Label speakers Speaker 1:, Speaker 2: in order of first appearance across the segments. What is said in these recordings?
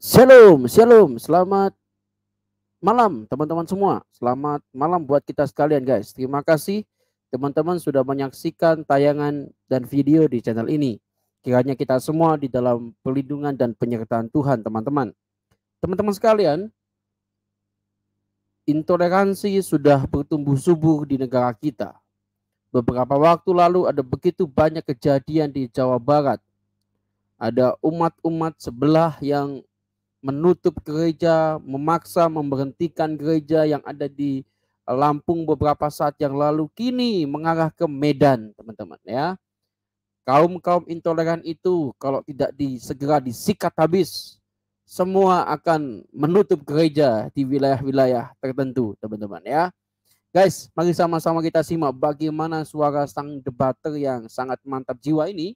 Speaker 1: Shalom, shalom. Selamat malam teman-teman semua. Selamat malam buat kita sekalian guys. Terima kasih teman-teman sudah menyaksikan tayangan dan video di channel ini. Kiranya kita semua di dalam perlindungan dan penyertaan Tuhan teman-teman. Teman-teman sekalian, intoleransi sudah bertumbuh subur di negara kita. Beberapa waktu lalu ada begitu banyak kejadian di Jawa Barat. Ada umat-umat sebelah yang menutup gereja, memaksa memberhentikan gereja yang ada di Lampung beberapa saat yang lalu, kini mengarah ke Medan, teman-teman ya. Kaum-kaum intoleran itu kalau tidak segera disikat habis, semua akan menutup gereja di wilayah-wilayah tertentu, teman-teman ya. Guys, mari sama-sama kita simak bagaimana suara sang debater yang sangat mantap jiwa ini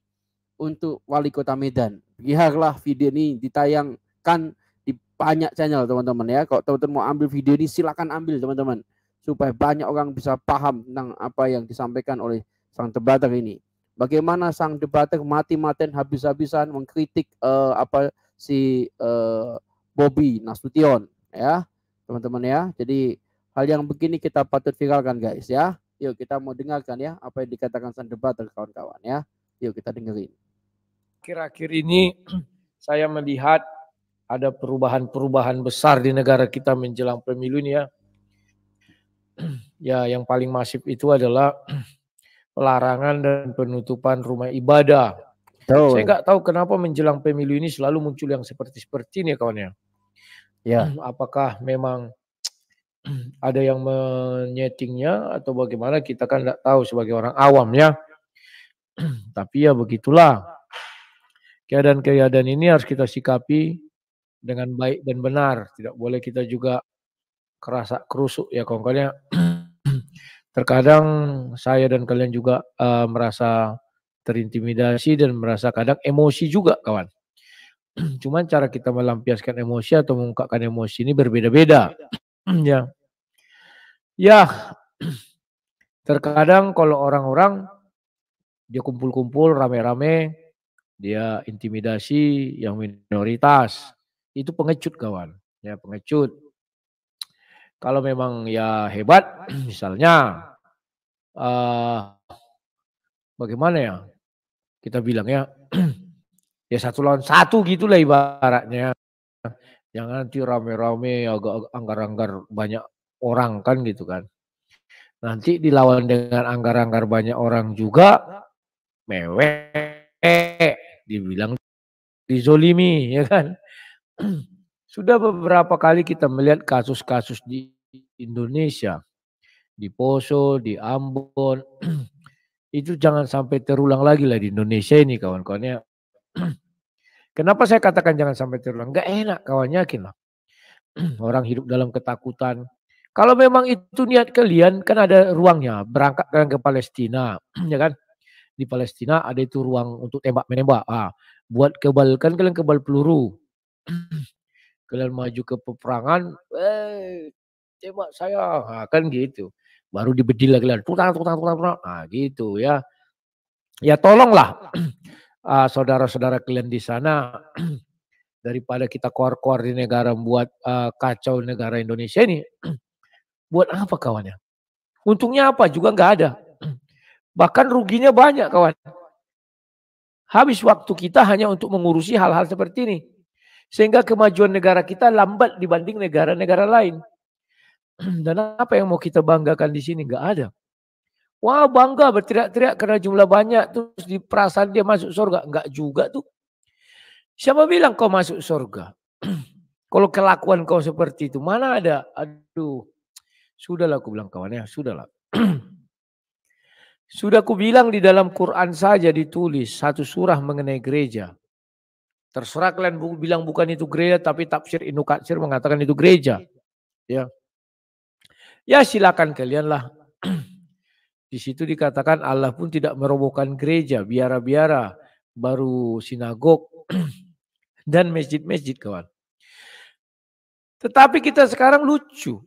Speaker 1: untuk Wali Kota Medan. Biarlah video ini ditayangkan di banyak channel teman-teman ya. Kalau teman-teman mau ambil video ini silakan ambil teman-teman, supaya banyak orang bisa paham tentang apa yang disampaikan oleh sang debater ini. Bagaimana sang debater mati-matian habis-habisan mengkritik Bobi Nasution ya teman-teman ya. Jadi hal yang begini kita patut viralkan guys ya. Yuk kita mau dengarkan ya apa yang dikatakan sang debater kawan-kawan ya. Yuk kita dengerin.
Speaker 2: Akhir-akhir ini saya melihat ada perubahan-perubahan besar di negara kita menjelang pemilu ini ya. Ya, yang paling masif itu adalah pelarangan dan penutupan rumah ibadah. Saya nggak tahu kenapa menjelang pemilu ini selalu muncul yang seperti ini ya kawan ya.
Speaker 1: Ya.
Speaker 2: Apakah memang ada yang menyetingnya atau bagaimana, kita kan nggak tahu sebagai orang awam ya. Tapi ya begitulah. Keadaan-keadaan ini harus kita sikapi dengan baik dan benar. Tidak boleh kita juga kerusuk ya kawan-kawan. Terkadang saya dan kalian juga merasa terintimidasi dan merasa kadang emosi juga kawan. Cuman cara kita melampiaskan emosi atau mengungkapkan emosi ini berbeda-beda. Ya. Ya. Terkadang kalau orang-orang dia kumpul-kumpul rame-rame, dia intimidasi yang minoritas. Itu pengecut kawan. Ya, pengecut. Kalau memang ya hebat, misalnya bagaimana ya kita bilang ya, ya 1 lawan 1 gitulah ibaratnya. Jangan nanti rame-rame agak anggar-anggar banyak orang kan gitu kan. Nanti dilawan dengan anggar-anggar banyak orang juga, mewek, dibilang dizolimi ya kan. Sudah beberapa kali kita melihat kasus-kasus di Indonesia, di Poso, di Ambon. Itu jangan sampai terulang lagi lah di Indonesia ini kawan-kawannya. Kenapa saya katakan jangan sampai terulang? Gak enak kawan, yakin lah. Orang hidup dalam ketakutan. Kalau memang itu niat kalian, kan ada ruangnya. Berangkat kalian ke Palestina, ya kan? Di Palestina ada itu ruang untuk tembak-menembak. Buat kan kalian kebal peluru. Kalian maju ke peperangan, tembak saya, kan gitu. Baru dibedil lagi kalian, tutang, gitu ya. Ya tolonglah saudara-saudara kalian di sana, daripada kita keluar-keluar di negara membuat kacau negara Indonesia ini. Buat apa kawannya? Untungnya apa? Juga nggak ada. Bahkan ruginya banyak kawan. Habis waktu kita hanya untuk mengurusi hal-hal seperti ini. Sehingga kemajuan negara kita lambat dibanding negara-negara lain. Dan apa yang mau kita banggakan di sini? Nggak ada. Wah bangga berteriak-teriak karena jumlah banyak, terus di perasaan dia masuk surga. Enggak juga tuh. Siapa bilang kau masuk surga? Kalau kelakuan kau seperti itu, mana ada? Aduh, sudahlah aku bilang kawannya, sudahlah. Sudah aku bilang di dalam Quran saja ditulis satu surah mengenai gereja. Terserah kalian bilang bukan itu gereja, tapi tafsir Ibnu Katsir mengatakan itu gereja. Ya, ya silakan kalian lah. Di situ dikatakan Allah pun tidak merobohkan gereja, biara-biara, baru sinagog dan masjid-masjid kawan. Tetapi kita sekarang lucu,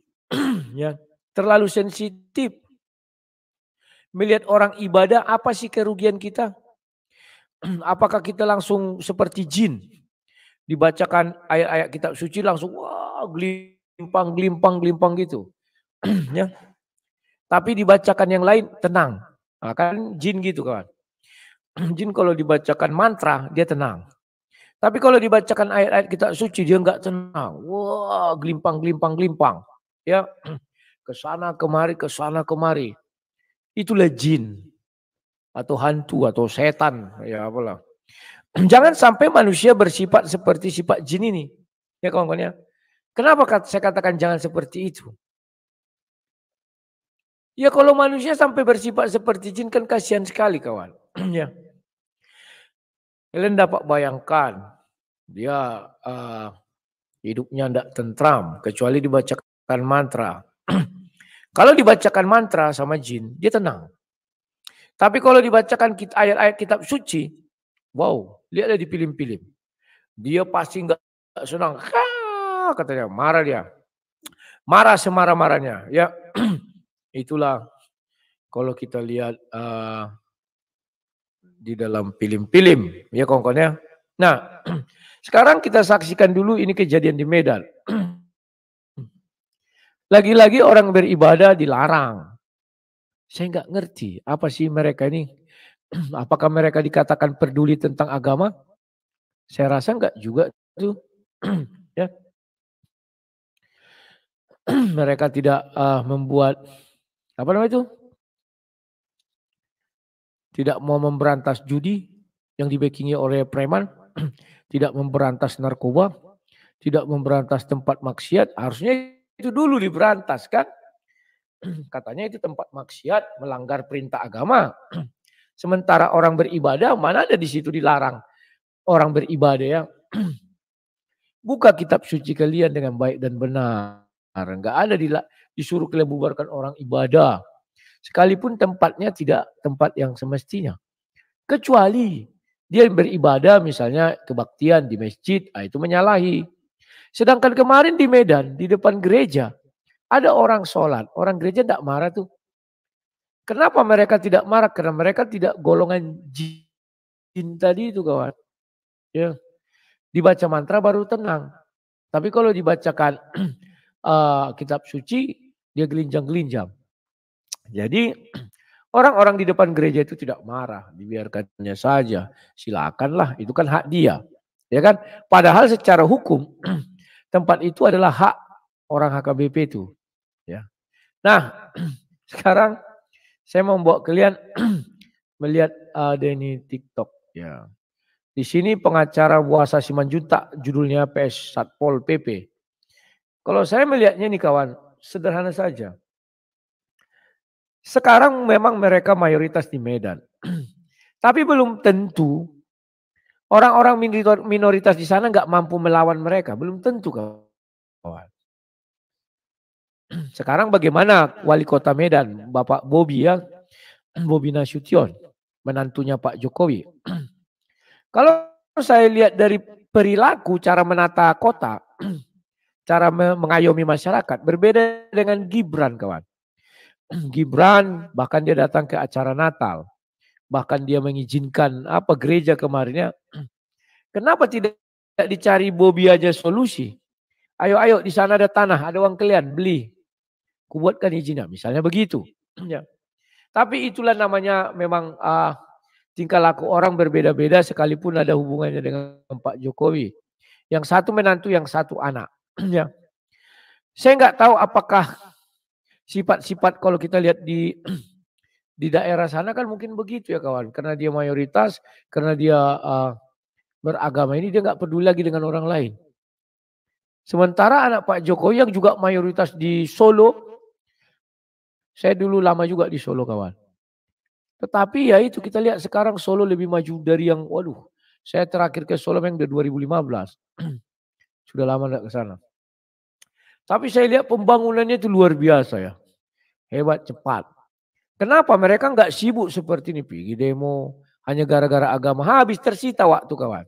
Speaker 2: ya, terlalu sensitif. Melihat orang ibadah, apa sih kerugian kita? Apakah kita langsung seperti jin? dibacakan ayat-ayat kitab suci langsung wah gelimpang gitu. Ya. Tapi dibacakan yang lain tenang. Nah, kan jin gitu kawan. Jin kalau dibacakan mantra dia tenang. Tapi kalau dibacakan ayat-ayat kitab suci dia enggak tenang. Wah, gelimpang. Ya. Ke sana kemari. Itulah jin atau hantu atau setan ya apalah. Jangan sampai manusia bersifat seperti sifat jin ini. Ya kawan-kawan ya. Kenapa saya katakan jangan seperti itu? Ya kalau manusia sampai bersifat seperti jin kan kasihan sekali kawan. Ya. Kalian dapat bayangkan dia hidupnya tidak tentram kecuali dibacakan mantra. Kalau dibacakan mantra sama jin dia tenang. Tapi kalau dibacakan ayat-ayat kitab suci, wow, lihatlah di film-film. Dia pasti nggak senang. Katanya marah dia. Marah semarah-marahnya. Ya, itulah kalau kita lihat di dalam film-film. Ya kawan-kawan ya. Nah, sekarang kita saksikan dulu ini kejadian di Medan. Lagi-lagi orang beribadah dilarang. Saya nggak ngerti apa sih mereka ini. Apakah mereka dikatakan peduli tentang agama? Saya rasa nggak juga tuh. Ya. Mereka tidak membuat apa namanya itu? Tidak mau memberantas judi yang dibackingi oleh preman, tidak memberantas narkoba, tidak memberantas tempat maksiat. Harusnya itu dulu diberantas kan? Katanya itu tempat maksiat, melanggar perintah agama. Sementara orang beribadah, mana ada di situ dilarang orang beribadah ya. Buka kitab suci kalian dengan baik dan benar. Enggak ada disuruh kalian bubarkan orang ibadah. Sekalipun tempatnya tidak tempat yang semestinya. Kecuali dia beribadah misalnya kebaktian di masjid, itu menyalahi. Sedangkan kemarin di Medan, di depan gereja, ada orang sholat. Orang gereja tidak marah tuh. Kenapa mereka tidak marah? Karena mereka tidak golongan jin tadi itu kawan. Ya. Dibaca mantra baru tenang. Tapi kalau dibacakan kitab suci, dia gelinjang-gelinjang. Jadi orang-orang di depan gereja itu tidak marah, dibiarkannya saja. Silakanlah, itu kan hak dia. Ya kan? Padahal secara hukum tempat itu adalah hak orang HKBP itu. Ya. Nah, sekarang saya mau bawa kalian melihat ada ini TikTok ya. Di sini pengacara Bu Asa Simanjuntak judulnya PS Satpol PP. Kalau saya melihatnya nih kawan, sederhana saja. Sekarang memang mereka mayoritas di Medan. Tapi belum tentu orang-orang minoritas di sana nggak mampu melawan mereka. Belum tentu kawan. Sekarang bagaimana wali kota Medan, Bapak Bobi ya, Bobi Nasution, menantunya Pak Jokowi. Kalau saya lihat dari perilaku cara menata kota, cara mengayomi masyarakat, berbeda dengan Gibran kawan. Gibran bahkan dia datang ke acara Natal. Bahkan dia mengizinkan gereja kemarinnya. Kenapa tidak dicari Bobi aja solusi? Ayo di sana ada tanah, ada uang kalian, beli. Kubuatkan izinnya, misalnya begitu. Ya. Tapi itulah namanya memang tingkah laku orang berbeda-beda sekalipun ada hubungannya dengan Pak Jokowi. Yang satu menantu, yang satu anak. Ya. Saya nggak tahu apakah sifat-sifat kalau kita lihat di daerah sana kan mungkin begitu ya kawan. Karena dia mayoritas, karena dia beragama ini dia nggak peduli lagi dengan orang lain. Sementara anak Pak Jokowi yang juga mayoritas di Solo, saya dulu lama juga di Solo kawan. Tetapi ya itu kita lihat sekarang Solo lebih maju dari yang, waduh, saya terakhir ke Solo yang 2015. Sudah lama tidak ke sana. Tapi saya lihat pembangunannya itu luar biasa ya. Hebat, cepat. Kenapa mereka nggak sibuk seperti ini, pergi demo hanya gara-gara agama, habis tersita waktu kawan.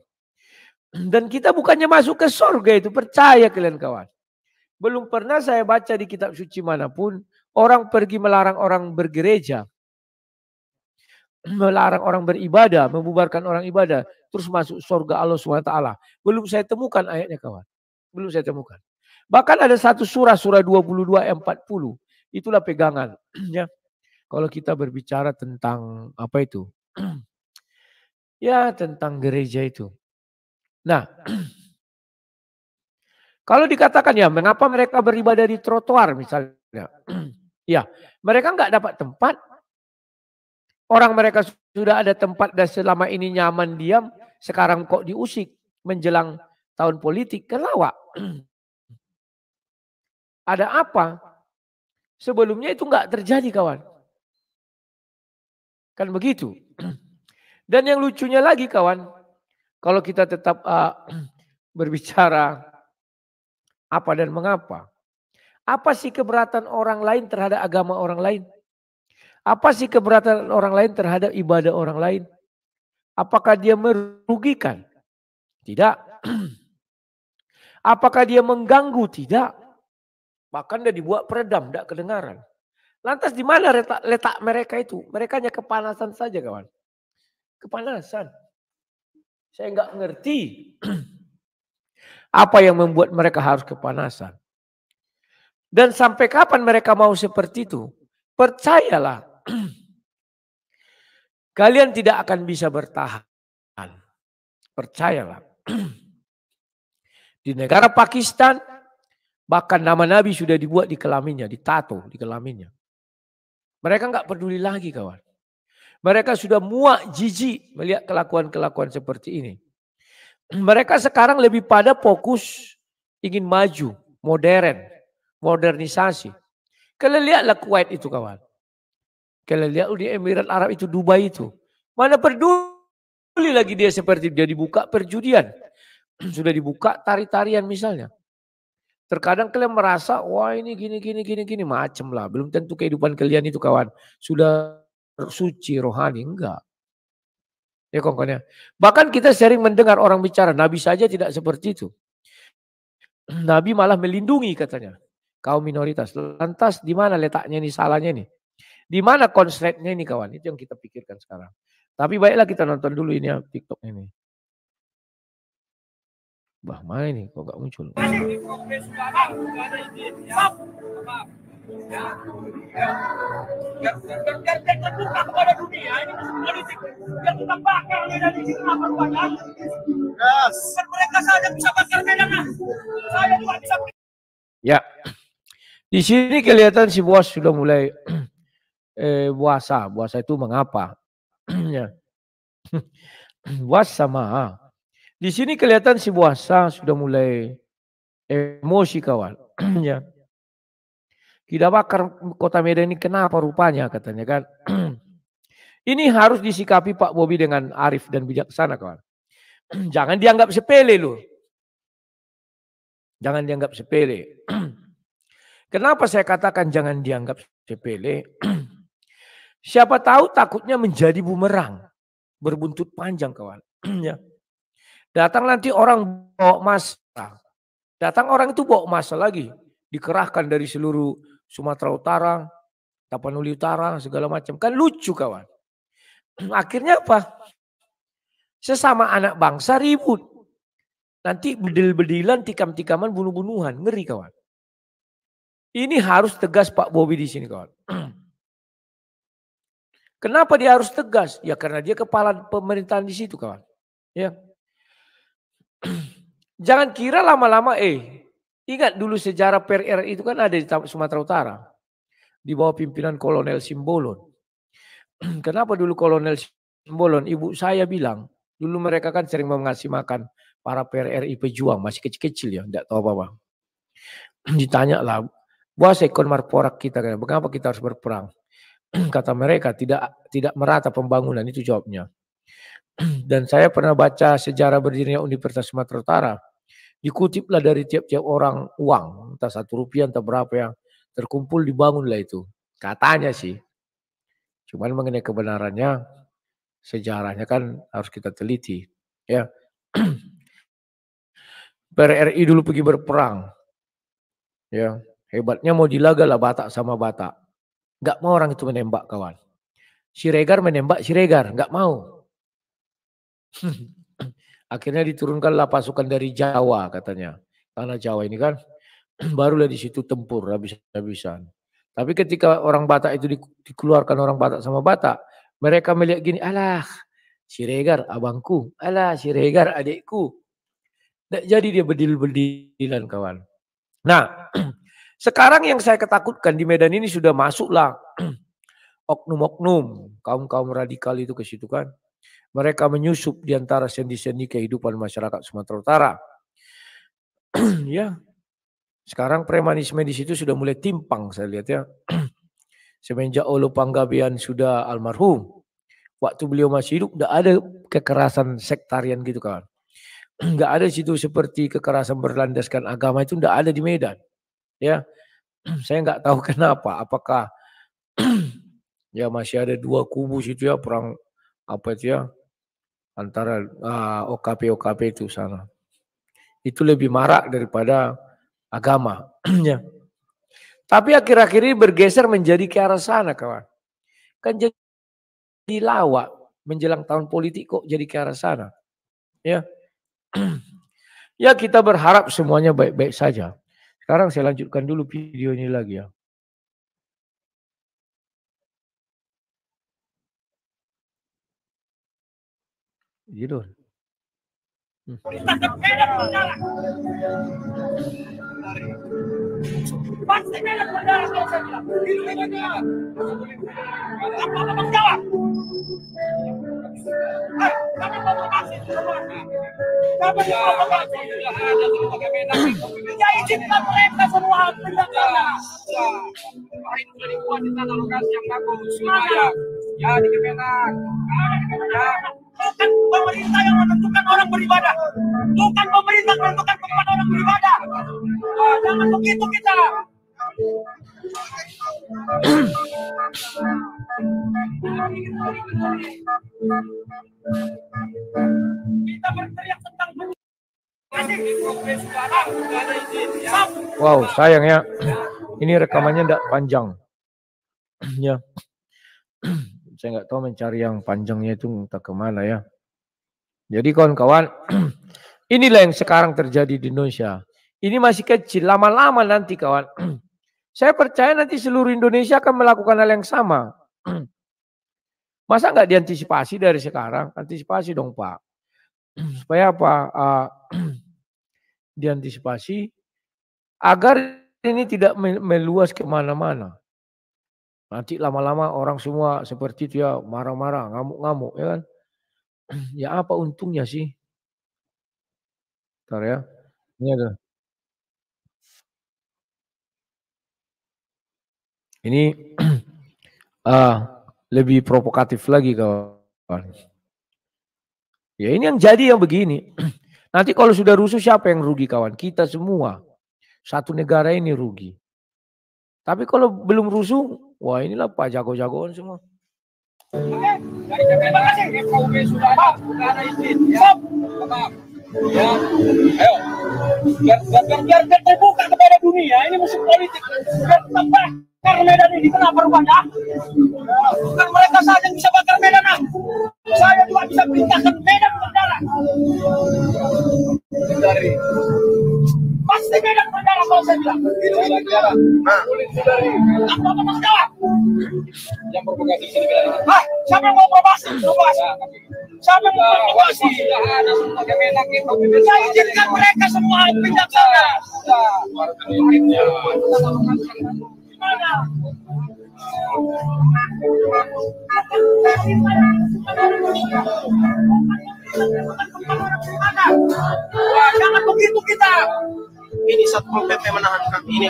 Speaker 2: Dan kita bukannya masuk ke surga itu, percaya kalian kawan. Belum pernah saya baca di kitab suci manapun orang pergi melarang orang bergereja, melarang orang beribadah, membubarkan orang ibadah. terus masuk surga Allah SWT. Belum saya temukan ayatnya kawan. Belum saya temukan. Bahkan ada satu surah 22 ayat 40. Itulah pegangan. Ya. Kalau kita berbicara tentang apa itu? Ya tentang gereja itu. Nah, kalau dikatakan ya mengapa mereka beribadah di trotoar misalnya. Ya, mereka nggak dapat tempat. Orang mereka sudah ada tempat dan selama ini nyaman diam. Sekarang kok diusik menjelang tahun politik. Kan lawak. Ada apa? Sebelumnya itu nggak terjadi kawan. Kan begitu. Dan yang lucunya lagi kawan. Kalau kita tetap berbicara apa dan mengapa. Apa sih keberatan orang lain terhadap agama orang lain? Apa sih keberatan orang lain terhadap ibadah orang lain? Apakah dia merugikan? Tidak. Apakah dia mengganggu? Tidak. Bahkan dia dibuat peredam, tidak kedengaran. Lantas di mana letak mereka itu? Mereka hanya kepanasan saja kawan. Kepanasan. Saya nggak ngerti apa yang membuat mereka harus kepanasan. Dan sampai kapan mereka mau seperti itu? Percayalah. Kalian tidak akan bisa bertahan. Percayalah. Di negara Pakistan, bahkan nama Nabi sudah dibuat di kelaminnya, ditato di kelaminnya. Mereka nggak peduli lagi kawan. Mereka sudah muak, jijik melihat kelakuan-kelakuan seperti ini. Mereka sekarang lebih pada fokus ingin maju, modern, modernisasi. Kalian lihatlah Kuwait itu kawan. Kalian lihat di Emirat Arab itu, Dubai itu. Mana peduli lagi dia seperti dia dibuka perjudian. Sudah dibuka tari-tarian misalnya. Terkadang kalian merasa, wah ini gini, macam lah. Belum tentu kehidupan kalian itu kawan. Sudah suci, rohani, enggak. Ya kawan-kawan ya. Bahkan kita sering mendengar orang bicara, Nabi saja tidak seperti itu. Nabi malah melindungi katanya. Kaum minoritas. Lantas di mana letaknya ini, salahnya ini? Di mana konsletnya ini kawan? Itu yang kita pikirkan sekarang. Tapi baiklah kita nonton dulu ini ya TikTok ini. Bah mana ini kok gak muncul? Ya, di sini kelihatan si bos sudah mulai puasa. Puasa itu mengapa? Ya. Puasa mah. Di sini kelihatan si puasa sudah mulai emosi kawan. Ya. Tidak bakar kota Medan ini kenapa rupanya katanya kan. Ini harus disikapi Pak Bobi dengan arif dan bijaksana kawan. Jangan dianggap sepele loh. Jangan dianggap sepele. Kenapa saya katakan jangan dianggap sepele? Siapa tahu takutnya menjadi bumerang. Berbuntut panjang kawan. Ya. Datang nanti orang bawa massa. Datang orang itu bawa massa lagi. Dikerahkan dari seluruh Sumatera Utara, Tapanuli Utara, segala macam. Kan lucu kawan. Akhirnya apa? Sesama anak bangsa ribut. Nanti bedil-bedilan, tikam-tikaman, bunuh-bunuhan. Ngeri kawan. Ini harus tegas Pak Bobi di sini kawan. Kenapa dia harus tegas? Ya karena dia kepala pemerintahan di situ kawan. Ya. Jangan kira lama-lama ingat dulu sejarah PRRI itu kan ada di Sumatera Utara. Di bawah pimpinan Kolonel Simbolon. Kenapa dulu Kolonel Simbolon? Ibu saya bilang, dulu mereka kan sering mengasih makan para PRRI pejuang. Masih kecil-kecil ya, tidak tahu apa-apa. Ditanya lah, buat ekor marporak kita, kenapa kita harus berperang? Kata mereka, tidak merata pembangunan, itu jawabnya. Dan saya pernah baca sejarah berdirinya Universitas Sumatera Utara. Dikutiplah dari tiap-tiap orang uang, entah Rp1, entah berapa yang terkumpul dibangunlah itu. Katanya sih. Cuman mengenai kebenarannya, sejarahnya kan harus kita teliti. Ya. PRRI dulu pergi berperang. Ya, hebatnya mau dilaga lah Batak sama Batak. Gak mau orang itu menembak kawan. Siregar menembak Siregar, gak mau. Akhirnya diturunkanlah pasukan dari Jawa katanya. Karena Jawa ini kan barulah di situ tempur habis-habisan. Tapi ketika orang Batak itu dikeluarkan orang Batak sama Batak, mereka melihat gini, alah Siregar abangku, alah Siregar adikku. Jadi dia bedil-bedilan kawan. Nah, sekarang yang saya ketakutkan di Medan ini sudah masuklah oknum-oknum, kaum-kaum radikal itu ke situ kan. Mereka menyusup di antara sendi-sendi kehidupan masyarakat Sumatera Utara. Ya, sekarang premanisme di situ sudah mulai timpang saya lihat ya. Semenjak Olo Panggabean sudah almarhum, waktu beliau masih hidup tidak ada kekerasan sektarian gitu kan. Nggak ada situ seperti kekerasan berlandaskan agama itu tidak ada di Medan. Ya, saya nggak tahu kenapa. Apakah ya masih ada dua kubu situ ya, perang apa itu ya antara OKP itu sana. Itu lebih marak daripada agama. Ya. Tapi akhir-akhir ini bergeser menjadi ke arah sana kawan. Kan jadi lawak menjelang tahun politik kok jadi ke arah sana. Ya. Ya kita berharap semuanya baik-baik saja. Sekarang saya lanjutkan dulu video ini lagi ya. Gitu.
Speaker 3: Pasti Medan berdarah kalau saya bilang. Hidup Medan. Apa abang jawab? Kami provokasi semua. Kami provokasi. Ya izinkan mereka semua pendaftaran. Ini sudah dibuat di sana lokasi yang bagus. Ya di Kemenak. Ya. Bukan pemerintah yang menentukan orang beribadah. Bukan pemerintah menentukan tempat orang beribadah. Jangan begitu kita. Kita berteriak tentang
Speaker 2: wow, sayang ya. Ini rekamannya tidak panjang. Ya. Saya nggak tahu mencari yang panjangnya itu entah kemana ya. Jadi kawan-kawan, inilah yang sekarang terjadi di Indonesia. Ini masih kecil, lama-lama nanti kawan. Saya percaya nanti seluruh Indonesia akan melakukan hal yang sama. Masa nggak diantisipasi dari sekarang? Antisipasi dong Pak. Supaya apa? Diantisipasi agar ini tidak meluas kemana-mana. Nanti lama-lama orang semua seperti itu ya, marah-marah, ngamuk-ngamuk ya kan. Ya apa untungnya sih? Bentar ya. Ini ada. Ini lebih provokatif lagi kawan. Ya ini yang jadi yang begini. Nanti kalau sudah rusuh siapa yang rugi kawan? Kita semua. Satu negara ini rugi. Tapi kalau belum rusuh, wah inilah Pak jago-jagoan semua.
Speaker 3: Terima kasih. FKUB sudah ada izin. Ya. Ya. Ayo. Biar terbuka kepada dunia. Ini musuh politik. Biar tambah bakar Medan ini. Kenapa rupanya? Bukan mereka saja yang bisa bakar Medan. Saya juga bisa perintahkan Medan berdarah. Dari pasti Medan berdarah kalau saya bilang. Nah, dari apa Mas jawab? Yang provokasi sini bilang. Siapa yang mau provokasi? Siapa yang mau provokasi? Sudah ada semua Kemenak itu. Saya izinkan mereka semua pindah sana. Gimana? Wah, jangan begitu kita. Ini Satpol PP menahan kami ini.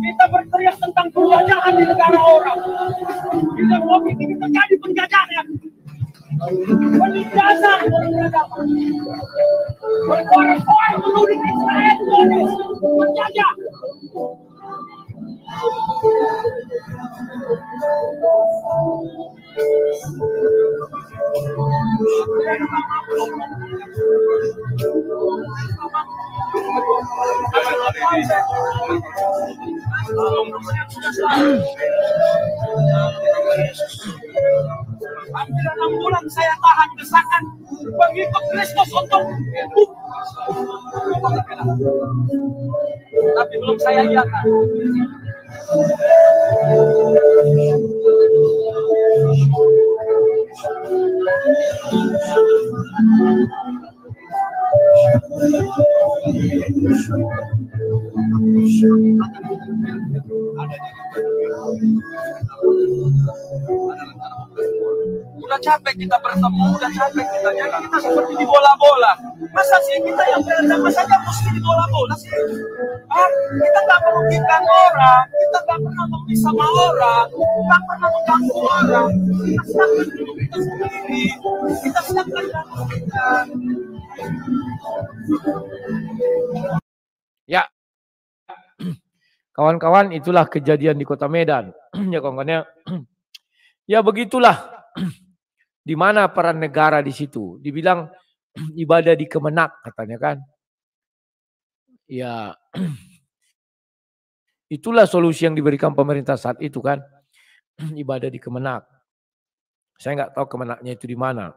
Speaker 3: Kita berteriak tentang penjajahan di negara orang. Kita mau bikin terjadi penjajahan. Penindasan. Orang-orang menulis Israel tulis penjajah. Yesus. Hampir 6 bulan saya tahan desakan pengikut Kristus untuk tapi belum saya iakan. Udah capek kita bertemu, udah capek kita. Jadi kita seperti di bola-bola. Masa sih kita yang berantem saja mesti di bola-bola sih? Kita nggak merugikan orang, kita nggak pernah memilih sama orang, nggak pernah mengganggu orang. Kita siapkan dulu kita sendiri, kita siapkan dulu kita.
Speaker 2: Ya, kawan-kawan, itulah kejadian di Kota Medan. Ya kawan-kawannya, ya begitulah. Di mana peran negara di situ? Dibilang ibadah di Kemenak katanya kan. Ya, itulah solusi yang diberikan pemerintah saat itu kan. Ibadah di Kemenak. Saya nggak tahu Kemenaknya itu di mana.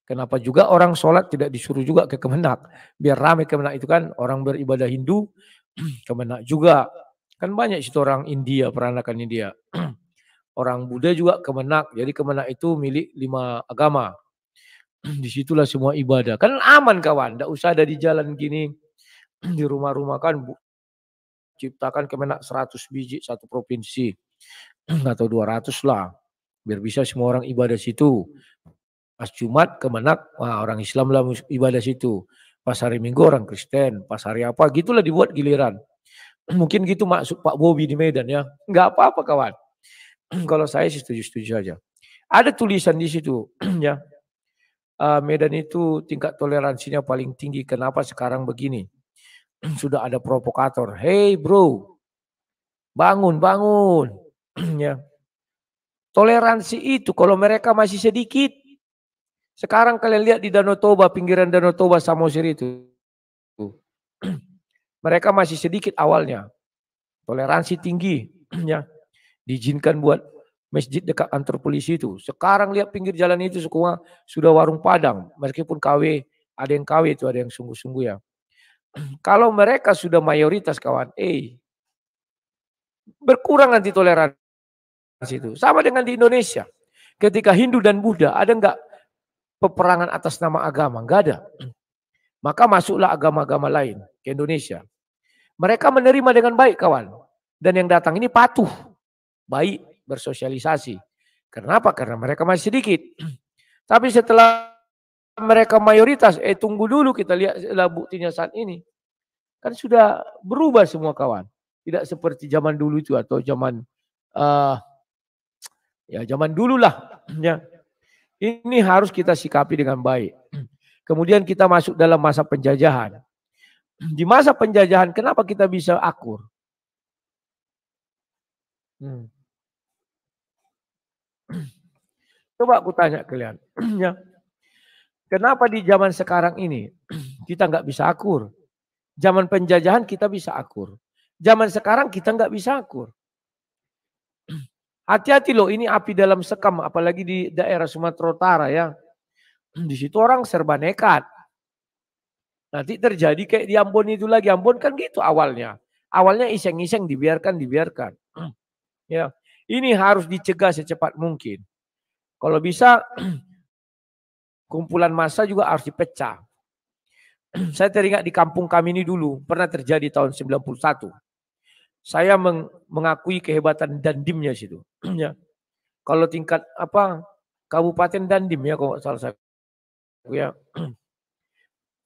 Speaker 2: Kenapa juga orang sholat tidak disuruh juga ke Kemenak. Biar ramai Kemenak itu kan. Orang beribadah Hindu, Kemenak juga. Kan banyak situ orang India, peranakan India. Orang Buddha juga Kemenak. Jadi Kemenak itu milik 5 agama. Disitulah semua ibadah. Kan aman kawan. Tidak usah ada di jalan gini. Di rumah-rumah kan ciptakan Kemenak 100 biji satu provinsi. Atau 200 lah. Biar bisa semua orang ibadah situ. Pas Jumat Kemenak, orang Islam lah ibadah situ. Pas hari Minggu orang Kristen. Pas hari apa, gitulah dibuat giliran. Mungkin gitu maksud Pak Bobi di Medan ya. Nggak apa-apa kawan. Kalau saya sih setuju-setuju saja. Ada tulisan di situ ya. Medan itu tingkat toleransinya paling tinggi. Kenapa sekarang begini? Sudah ada provokator. Hey bro, bangun. Ya. Toleransi itu kalau mereka masih sedikit. Sekarang kalian lihat di Danau Toba, pinggiran Danau Toba Samosir itu. Mereka masih sedikit awalnya. Toleransi tinggi. Ya. Diizinkan buat masjid dekat kantor polisi itu. Sekarang lihat pinggir jalan itu semua sudah warung Padang. Meskipun KW, ada yang KW itu, ada yang sungguh-sungguh ya. Kalau mereka sudah mayoritas kawan, berkurang nanti toleransi itu. Sama dengan di Indonesia. Ketika Hindu dan Buddha, ada enggak peperangan atas nama agama? Enggak ada. Maka masuklah agama-agama lain ke Indonesia. Mereka menerima dengan baik kawan. Dan yang datang ini patuh. Baik bersosialisasi. Kenapa? Karena mereka masih sedikit. Tapi setelah mereka mayoritas, tunggu dulu kita lihat buktinya saat ini. Kan sudah berubah semua kawan. Tidak seperti zaman dulu itu atau zaman ya zaman dulu lah. Ya. Ini harus kita sikapi dengan baik. Kemudian kita masuk dalam masa penjajahan. Di masa penjajahan kenapa kita bisa akur? Coba aku tanya kalian. Ya. Kenapa di zaman sekarang ini kita nggak bisa akur? Zaman penjajahan kita bisa akur. Zaman sekarang kita nggak bisa akur. Hati-hati loh, ini api dalam sekam, apalagi di daerah Sumatera Utara ya. Di situ orang serba nekat. Nanti terjadi kayak di Ambon itu lagi. Ambon kan gitu awalnya. Awalnya iseng-iseng dibiarkan. Ya, ini harus dicegah secepat mungkin. Kalau bisa kumpulan massa juga harus dipecah. Saya teringat di kampung kami ini dulu pernah terjadi tahun 91. Saya mengakui kehebatan Dandimnya situ. Ya. Kalau tingkat Kabupaten Dandim ya kalau salah saya ya.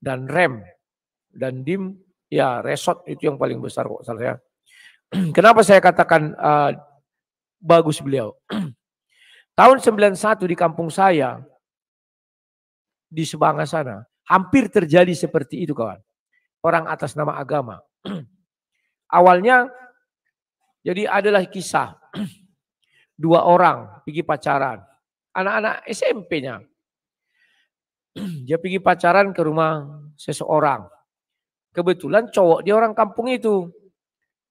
Speaker 2: Dan rem Dandim ya resort itu yang paling besar kok salah saya. Kenapa saya katakan bagus beliau? Tahun 91 di kampung saya di Sebanga sana hampir terjadi seperti itu kawan. Orang atas nama agama. Awalnya jadi adalah kisah 2 orang pergi pacaran. Anak-anak SMP-nya. Dia pergi pacaran ke rumah seseorang. Kebetulan cowok dia orang kampung itu.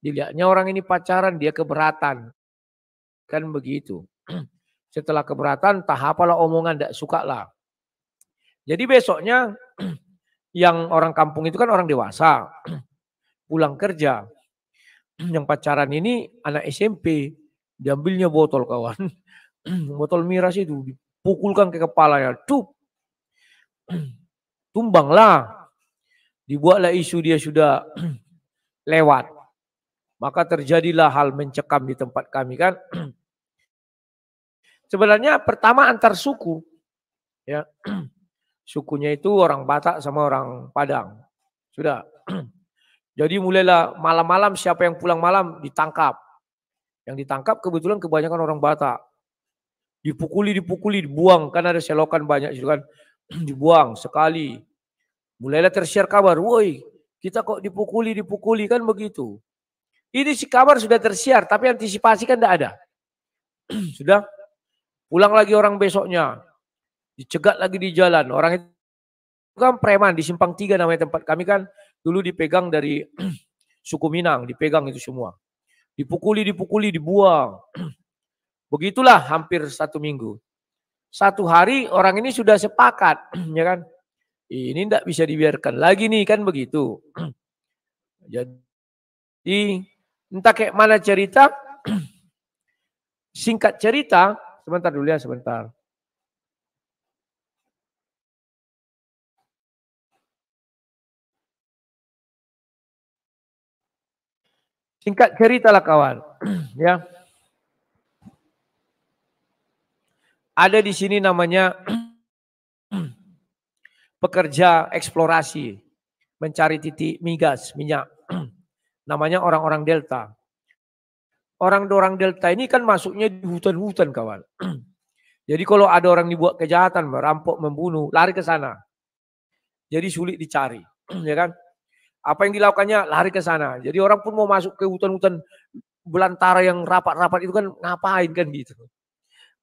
Speaker 2: Dilihatnya orang ini pacaran, dia keberatan. Kan begitu. Setelah keberatan, tak apalah omongan, tidak suka lah. Jadi besoknya yang orang kampung itu kan orang dewasa, pulang kerja. Yang pacaran ini anak SMP, diambilnya botol kawan. Botol miras itu dipukulkan ke kepalanya, tumbanglah. Dibuatlah isu dia sudah lewat. Maka terjadilah hal mencekam di tempat kami kan. Sebenarnya pertama antar suku. Ya. Sukunya itu orang Batak sama orang Padang. Sudah. Jadi mulailah malam-malam siapa yang pulang malam ditangkap. Yang ditangkap kebetulan kebanyakan orang Batak. Dipukuli, dibuang. Kan ada selokan banyak itu kan. Dibuang sekali. Mulailah tersiar kabar. Woi, kita kok dipukuli kan begitu. Ini si kabar sudah tersiar. Tapi antisipasi kan tidak ada. Sudah. Pulang lagi orang besoknya. Dicegat lagi di jalan. Orang itu kan preman di Simpang 3 namanya tempat kami kan. Dulu dipegang dari suku Minang, dipegang itu semua. Dipukuli, dibuang. Begitulah hampir 1 minggu. 1 hari orang ini sudah sepakat, ya kan? Ini tidak bisa dibiarkan lagi nih kan begitu. Jadi entah kayak mana cerita, singkat cerita, sebentar dulu ya sebentar. Singkat cerita lah kawan, ya. Ada di sini namanya pekerja eksplorasi, mencari titik migas, minyak. Namanya orang-orang Delta. Orang-orang Delta ini kan masuknya di hutan-hutan kawan. Jadi kalau ada orang dibuat kejahatan, merampok, membunuh, lari ke sana. Jadi sulit dicari, ya kan? Apa yang dilakukannya? Lari ke sana. Jadi orang pun mau masuk ke hutan-hutan belantara yang rapat-rapat itu kan ngapain kan gitu.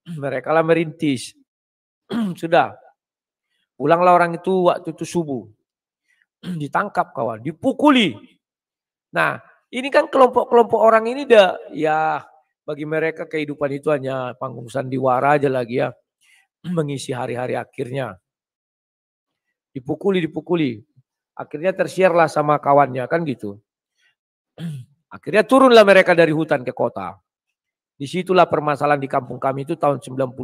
Speaker 2: Mereka lah merintis. Sudah. Pulanglah orang itu waktu itu subuh. Ditangkap kawan, dipukuli. Nah, ini kan kelompok-kelompok orang ini ya bagi mereka kehidupan itu hanya panggung sandiwara aja lagi ya. Mengisi hari-hari akhirnya. Dipukuli. Akhirnya tersiarlah sama kawannya kan gitu. Akhirnya turunlah mereka dari hutan ke kota. Disitulah permasalahan di kampung kami itu tahun 91.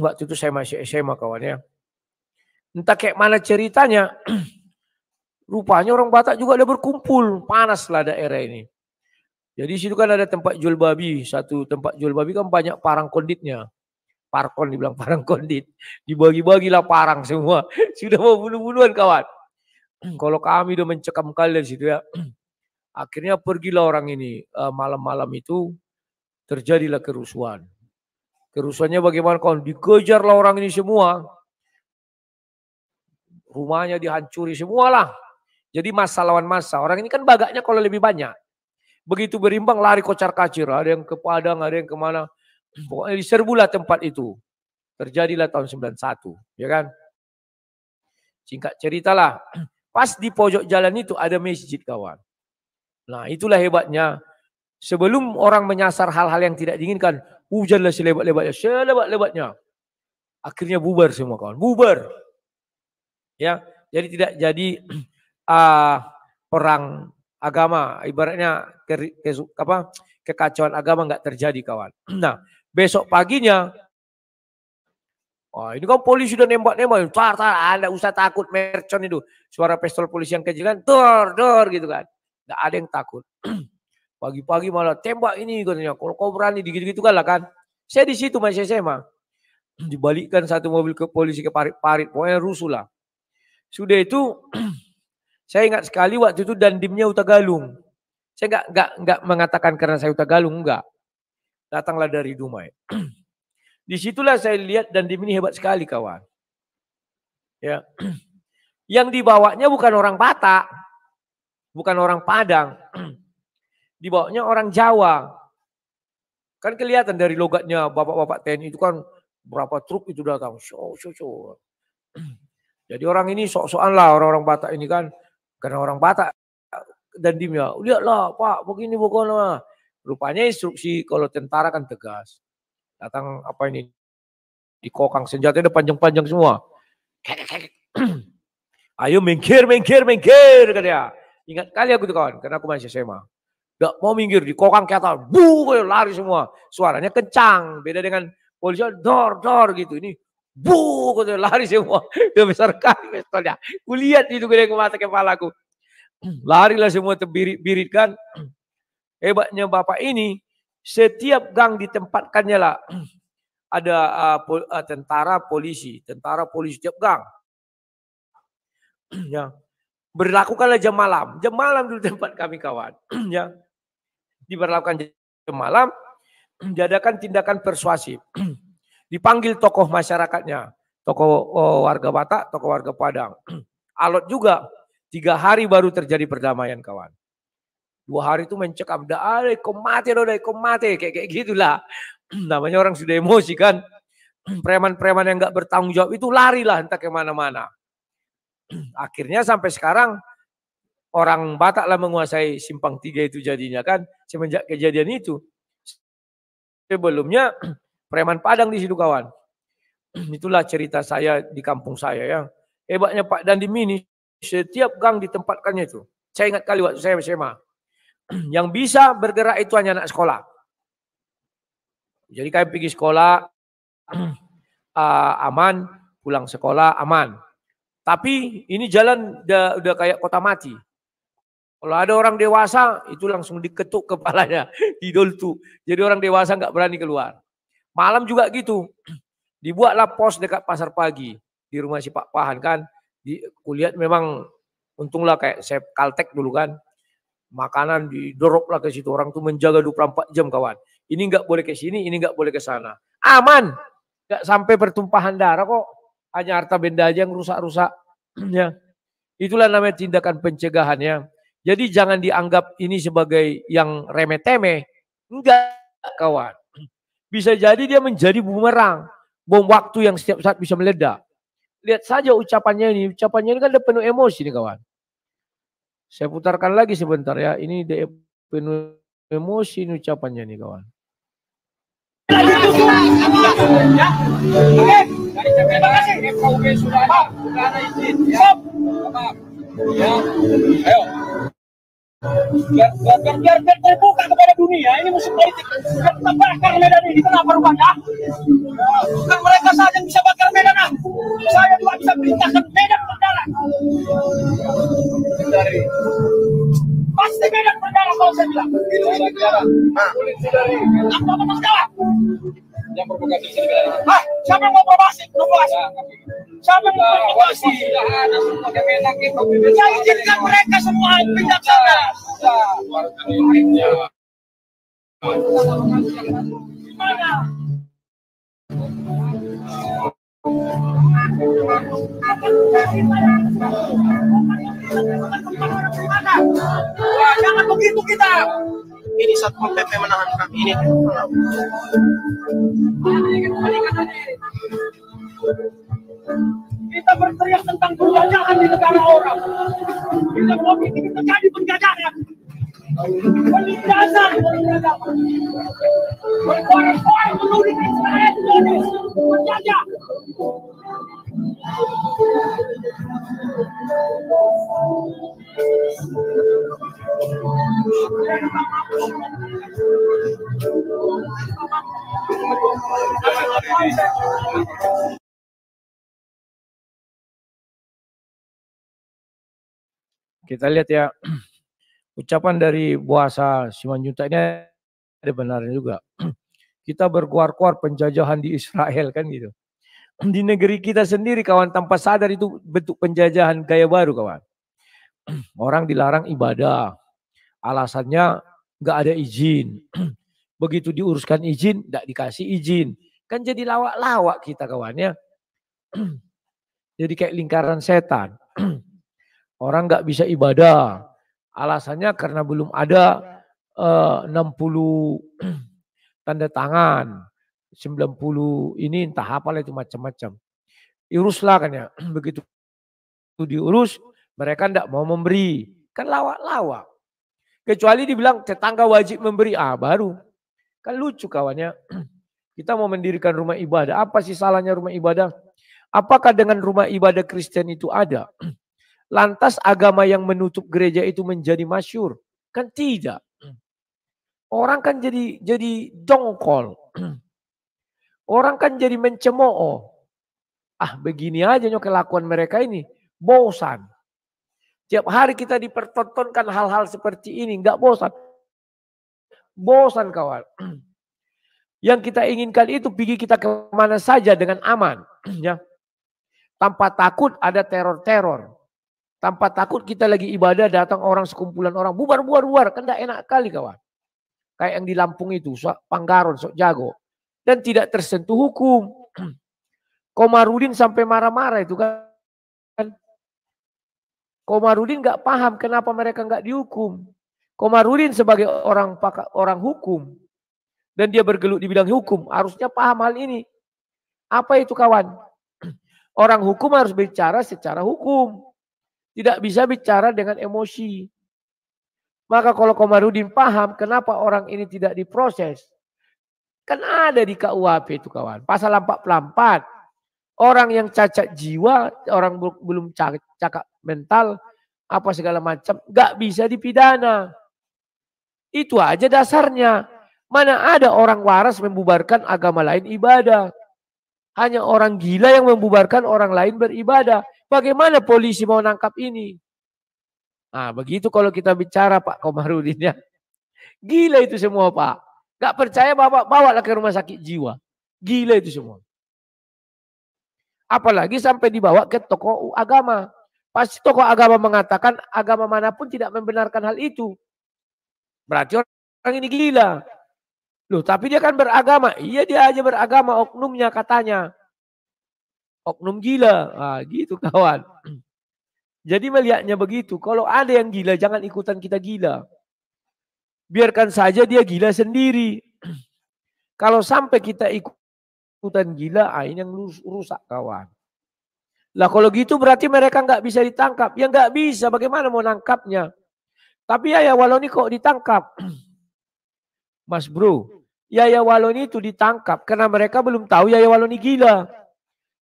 Speaker 2: Waktu itu saya masih SMA kawannya. Entah kayak mana ceritanya. Rupanya orang Batak juga ada berkumpul. Panaslah daerah ini. Jadi situ kan ada tempat jual babi. Satu tempat jual babi kan banyak parang konditnya. Parkon dibilang parang kondit. Dibagi-bagilah parang semua. Sudah mau bunuh-bunuhan kawan. Kalau kami udah mencekam kali dari situ ya. Akhirnya pergilah orang ini. Malam-malam itu terjadilah kerusuhan. Kerusuhannya bagaimana kawan? Dikejarlah orang ini semua. Rumahnya dihancuri semualah. Jadi massa lawan massa. Orang ini kan bagaknya kalau lebih banyak. Begitu berimbang lari kocar-kacir. Ada yang ke Padang, ada yang kemana. Pokoknya diserbulah tempat itu. Terjadilah tahun 91. Ya kan? Singkat ceritalah. Pas di pojok jalan itu ada masjid kawan. Nah itulah hebatnya. Sebelum orang menyasar hal-hal yang tidak diinginkan. Hujanlah selebat-lebatnya. Selebat-lebatnya. Akhirnya bubar semua kawan. Bubar. Ya, jadi tidak jadi perang agama, ibaratnya kekacauan agama nggak terjadi kawan. Nah, besok paginya, ini kan polisi sudah nembak-nembak, Anda usah takut mercon itu, suara pistol polisi yang kecil kan, dor gitu kan, nggak ada yang takut. Pagi-pagi malah tembak ini katanya, kalau kau berani gitu-gitu kan lah kan. Saya di situ masih SMA, dibalikkan satu mobil ke polisi ke parit-parit, pokoknya rusuh lah. Sudah itu, saya ingat sekali waktu itu dandimnya Utagalung. Saya enggak mengatakan karena saya Utagalung, enggak. Datanglah dari Dumai. Disitulah saya lihat dandim ini hebat sekali kawan. Ya. Yang dibawanya bukan orang Batak, bukan orang Padang. Dibawanya orang Jawa. Kan kelihatan dari logatnya bapak-bapak TNI itu kan berapa truk itu datang. Show. Jadi orang ini sok-sokan lah orang-orang Batak ini kan. Karena orang Batak dan dimnya. Lihatlah Pak begini bukan. Rupanya instruksi kalau tentara kan tegas. Datang apa ini? Dikokang senjatanya udah panjang-panjang semua. Ayo minggir katanya. Ingat kali aku tuh kawan, karena aku masih SMA. Gak mau minggir, dikokang ke atas, lari semua. Suaranya kencang, beda dengan polisi, dor gitu. Ini lari semua. Udah besar kali pistolnya. Kulihat itu gede ke mata kepalaku. Larilah semua terbirit-birit kan. Hebatnya bapak ini, setiap gang ditempatkannya lah. Ada tentara polisi setiap gang. Ya. Berlakukanlah jam malam. Jam malam dulu tempat kami kawan. Ya. Diberlakukan jam malam, diadakan tindakan persuasif. Dipanggil tokoh masyarakatnya, tokoh warga Batak, tokoh warga Padang. Alot juga, 3 hari baru terjadi perdamaian kawan. 2 hari itu mencekam, kau mati, kayak gitulah. Namanya orang sudah emosi kan. Preman-preman yang gak bertanggung jawab itu larilah entah kemana-mana. Akhirnya sampai sekarang orang Batak lah menguasai Simpang 3 itu jadinya kan semenjak kejadian itu. Sebelumnya preman Padang di situ kawan. Itulah cerita saya di kampung saya ya. Hebatnya Pak Dandim ini setiap gang ditempatkannya itu. Saya ingat kali waktu saya SMA. Yang bisa bergerak itu hanya anak sekolah. Jadi kami pergi sekolah aman, pulang sekolah aman. Tapi ini jalan udah kayak kota mati. Kalau ada orang dewasa itu langsung diketuk kepalanya, didoltu. Jadi orang dewasa nggak berani keluar. Malam juga gitu. Dibuatlah pos dekat pasar pagi di rumah si Pak Pahan kan. Kulihat memang untunglah kayak saya Kaltek dulu kan. Makanan didorop lah ke situ. Orang tuh menjaga 24 jam kawan. Ini nggak boleh ke sini, ini nggak boleh ke sana. Aman. Nggak sampai pertumpahan darah kok. Hanya harta benda aja yang rusak-rusak. Ya. Itulah namanya tindakan pencegahannya. Jadi jangan dianggap ini sebagai yang remeh-temeh. Enggak kawan. Bisa jadi dia menjadi bumerang. Bom waktu yang setiap saat bisa meledak. Lihat saja ucapannya ini. Ucapannya ini kan udah penuh emosi nih kawan. Saya putarkan lagi sebentar ya. Ini penuh emosi ini ucapannya nih kawan.
Speaker 3: Terima kasih. FKUB sudah ada izin. Ya. Ayo. Biar terbuka kepada dunia. Ini musuh politik. Kita bakar Medan ini. Kenapa rupanya? Bukan mereka saja yang bisa bakar Medan. Saya juga bisa perintahkan Medan berdarah. Dari pasti Medan berdarah kalau saya bilang. Polisi dari apa sekarang? Yang provokasi di sini. Siapa yang mau provokasi? Siapa yang mau provokasi? Sudah ada semua kemenak itu. Saya izinkan mereka semua pindah sana. Gimana? Wah, jangan begitu kita. Ini Satpol PP menahan kami ini. Kita berteriak tentang penjajahan di negara orang. Kita mau bikin terjadi penjajahan. Penindasan, orang-orang menuding Israel penjajah.
Speaker 2: Kita lihat ya, ucapan dari Buasa Simanjuntak ini ada benarnya juga. Kita berkuar-kuar penjajahan di Israel kan gitu. Di negeri kita sendiri kawan tanpa sadar itu bentuk penjajahan gaya baru kawan. Orang dilarang ibadah. Alasannya nggak ada izin. Begitu diuruskan izin, nggak dikasih izin. Kan jadi lawak-lawak kita kawannya. Jadi kayak lingkaran setan. Orang nggak bisa ibadah. Alasannya karena belum ada 60 tanda tangan. 90 ini entah apalah itu macam-macam. Uruslah kan ya. Begitu diurus, mereka nggak mau memberi. Kan lawak-lawak. Kecuali dibilang tetangga wajib memberi. Baru. Kan lucu kawannya. Kita mau mendirikan rumah ibadah. Apa sih salahnya rumah ibadah? Apakah dengan rumah ibadah Kristen itu ada? Lantas agama yang menutup gereja itu menjadi masyhur? Kan tidak. Orang kan jadi dongkol. Orang kan jadi mencemooh. Ah, begini aja kelakuan mereka ini. Bosan. Tiap hari kita dipertontonkan hal-hal seperti ini. Enggak bosan. Bosan kawan. Yang kita inginkan itu pergi kita kemana saja dengan aman. Ya. Tanpa takut ada teror-teror. Tanpa takut kita lagi ibadah datang orang sekumpulan orang. Bubar. Kan enggak enak kali kawan. Kayak yang di Lampung itu. Panggaron, Sok Jago. Dan tidak tersentuh hukum. Komarudin sampai marah-marah itu kan. Komarudin enggak paham kenapa mereka enggak dihukum. Komarudin sebagai orang hukum. Dan dia bergelut di bidang hukum. Harusnya paham hal ini. Apa itu kawan? Orang hukum harus bicara secara hukum. Tidak bisa bicara dengan emosi. Maka kalau Komarudin paham kenapa orang ini tidak diproses. Kan ada di KUHP itu kawan. Pasal 44. Orang yang cacat jiwa, orang belum cakap mental, apa segala macam. Gak bisa dipidana. Itu aja dasarnya. Mana ada orang waras membubarkan agama lain ibadah. Hanya orang gila yang membubarkan orang lain beribadah. Bagaimana polisi mau nangkap ini? Nah begitu kalau kita bicara Pak Komarudin ya. Gila itu semua Pak. Gak percaya bawalah ke rumah sakit jiwa. Gila itu semua. Apalagi sampai dibawa ke tokoh agama. Pasti tokoh agama mengatakan agama manapun tidak membenarkan hal itu. Berarti orang ini gila. Loh, tapi dia kan beragama. Iya dia aja beragama, oknumnya katanya. Oknum gila. Nah, gitu kawan. Jadi melihatnya begitu. Kalau ada yang gila, jangan ikutan kita gila. Biarkan saja dia gila sendiri. Kalau sampai kita ikutan gila, ini yang rusak kawan. Lah kalau gitu berarti mereka nggak bisa ditangkap. Ya nggak bisa, bagaimana mau nangkapnya? Tapi Yaya Waloni kok ditangkap? Mas bro, Yaya Waloni itu ditangkap karena mereka belum tahu Yaya Waloni gila.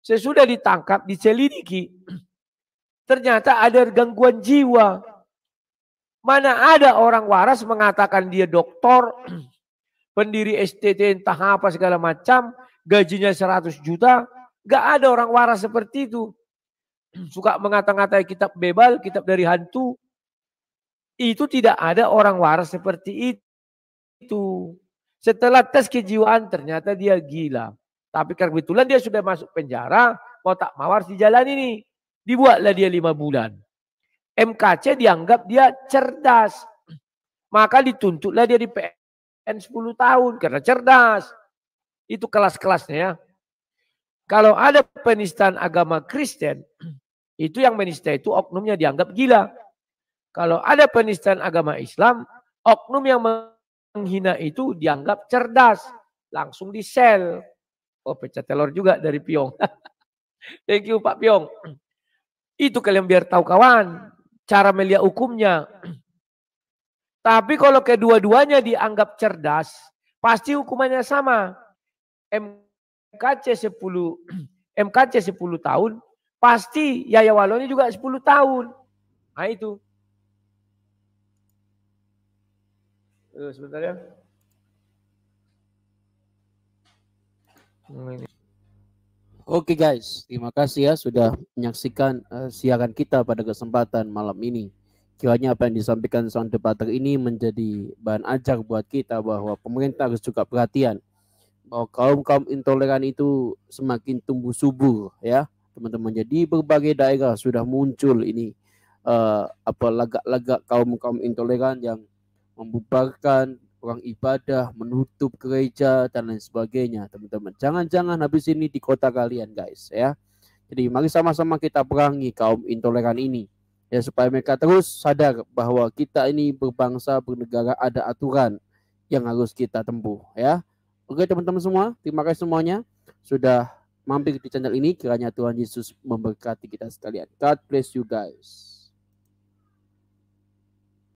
Speaker 2: Sesudah ditangkap, diselidiki, ternyata ada gangguan jiwa. Mana ada orang waras mengatakan dia doktor, pendiri STT entah apa segala macam, gajinya 100 juta. Gak ada orang waras seperti itu. Suka mengata-ngatai kitab bebal, kitab dari hantu. Itu tidak ada orang waras seperti itu. Setelah tes kejiwaan ternyata dia gila. Tapi kebetulan dia sudah masuk penjara, mau tak mau harus dijalani nih. Dibuatlah dia 5 bulan. MKC dianggap dia cerdas. Maka dituntutlah dia di PN 10 tahun karena cerdas. Itu kelas-kelasnya ya. Kalau ada penistaan agama Kristen, itu yang menista itu oknumnya dianggap gila. Kalau ada penistaan agama Islam, oknum yang menghina itu dianggap cerdas. Langsung di-sel. Oh pecah telur juga dari Piong. Thank you Pak Piong. Itu kalian biar tahu kawan. Cara melihat hukumnya. Tapi kalau kedua-duanya dianggap cerdas, pasti hukumannya sama. MKC 10 tahun, pasti Yaya Waloni juga 10 tahun. Nah itu. Sebentar ya.
Speaker 1: Oke guys, terima kasih ya sudah menyaksikan siaran kita pada kesempatan malam ini. Kiranya apa yang disampaikan sound debater ini menjadi bahan ajar buat kita bahwa pemerintah harus juga perhatian bahwa kaum intoleran itu semakin tumbuh subur ya teman-teman. Jadi berbagai daerah sudah muncul ini lagak-lagak kaum intoleran yang membubarkan orang ibadah, menutup gereja dan lain sebagainya teman-teman. Jangan-jangan habis ini di kota kalian guys ya. Jadi mari sama-sama kita perangi kaum intoleran ini ya supaya mereka terus sadar bahwa kita ini berbangsa bernegara ada aturan yang harus kita tempuh ya. Oke teman-teman semua, terima kasih semuanya sudah mampir di channel ini. Kiranya Tuhan Yesus memberkati kita sekalian. God bless you guys.